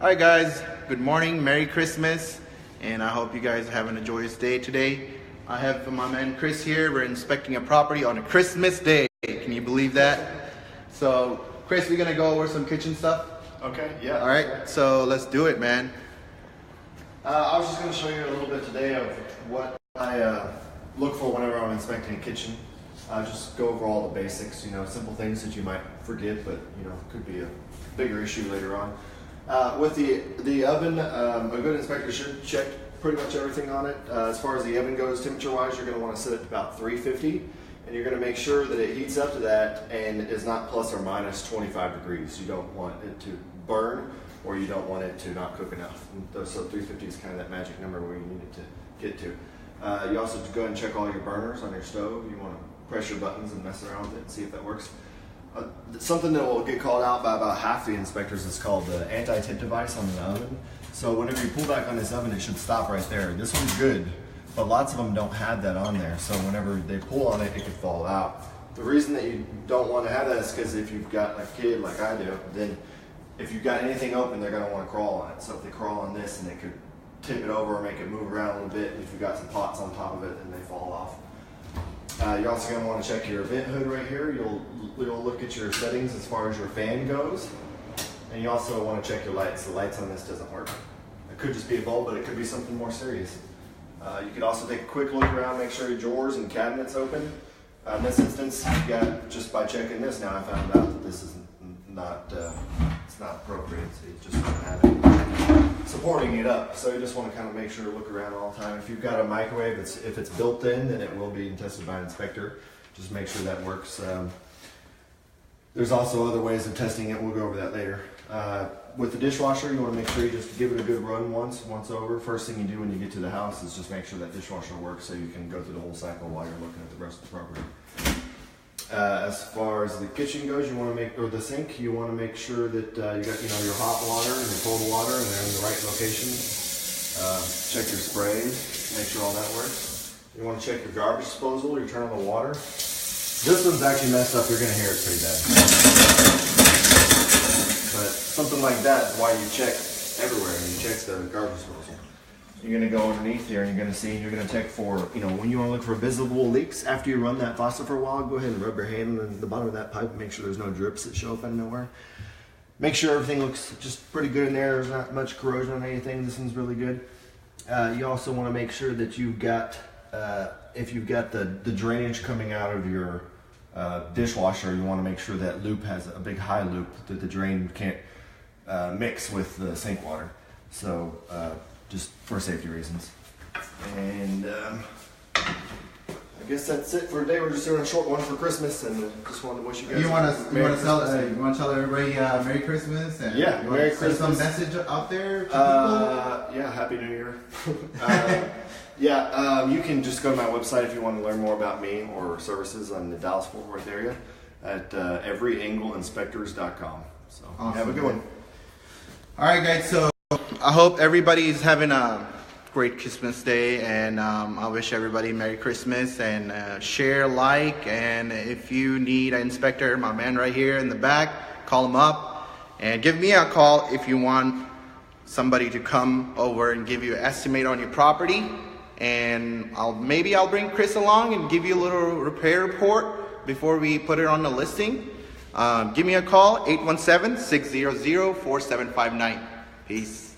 Alright guys, good morning, Merry Christmas, and I hope you guys are having a joyous day today. I have my man Chris here. We're inspecting a property on a Christmas day. Can you believe that? So, Chris, we're gonna go over some kitchen stuff. Okay, yeah. Alright, so let's do it, man. I was just going to show you a little bit today of what I look for whenever I'm inspecting a kitchen. Just go over all the basics, simple things that you might forget, but could be a bigger issue later on. With the oven, a good inspector should check pretty much everything on it. As far as the oven goes, temperature-wise, you're going to want to set it to about 350, and you're going to make sure that it heats up to that and is not plus or minus 25 degrees. You don't want it to burn, or you don't want it to not cook enough. So 350 is kind of that magic number where you need it to get to. You also go ahead and check all your burners on your stove. You want to press your buttons and mess around with it and see if that works. Something that will get called out by about half the inspectors is called the anti-tip device on the oven. So whenever you pull back on this oven, it should stop right there. This one's good, but lots of them don't have that on there. So whenever they pull on it, it could fall out. The reason that you don't want to have that is because if you've got a kid like I do, then if you've got anything open, they're going to want to crawl on it. So if they crawl on this, and it could tip it over or make it move around a little bit. And if you've got some pots on top of it, then they fall off. You're also going to want to check your vent hood right here. You'll look at your settings as far as your fan goes. And you also want to check your lights. The lights on this doesn't work. It could just be a bulb, but it could be something more serious. You could also take a quick look around, make sure your drawers and cabinets open. In this instance, just by checking this now, I found out that this is not it's not appropriate. So you just want to have it supporting it up. So you just want to kind of make sure to look around all the time. If you've got a microwave, if it's built in, then it will be tested by an inspector. Just make sure that works. There's also other ways of testing it. We'll go over that later. With the dishwasher, you want to make sure you just give it a good run once over. First thing you do when you get to the house is just make sure that dishwasher works so you can go through the whole cycle while you're looking at the rest of the property. As far as the kitchen goes, or the sink, you want to make sure that you got your hot water and your cold water, and they're in the right location. Check your sprays, make sure all that works. You want to check your garbage disposal. You turn on the water. This one's actually messed up. You're going to hear it pretty bad. But something like that is why you check everywhere, and you check the garbage disposal. You're going to go underneath here, and you're going to see, and you're going to check for, when you want to look for visible leaks. After you run that faucet for a while, go ahead and rub your hand on the bottom of that pipe and make sure there's no drips that show up out of nowhere. Make sure everything looks just pretty good in there. There's not much corrosion on anything. This one's really good. You also want to make sure that you've got, if you've got the drainage coming out of your dishwasher, you want to make sure that loop has a big high loop that the drain can't mix with the sink water. So, just for safety reasons. And I guess that's it for today. We're just doing a short one for Christmas, and just wanted to wish you guys. You want to tell everybody Merry Christmas? And yeah, Merry Christmas. Some message out there to people? Yeah, Happy New Year. You can just go to my website if you want to learn more about me or services in the Dallas-Fort Worth area at everyangleinspectors.com. So awesome. Have a good one. All right, guys. So I hope everybody's having a great Christmas day, and I wish everybody Merry Christmas, and share, like, and if you need an inspector, my man right here in the back, call him up and give me a call if you want somebody to come over and give you an estimate on your property, and I'll bring Chris along and give you a little repair report before we put it on the listing. Give me a call, 817-600-4759. Peace.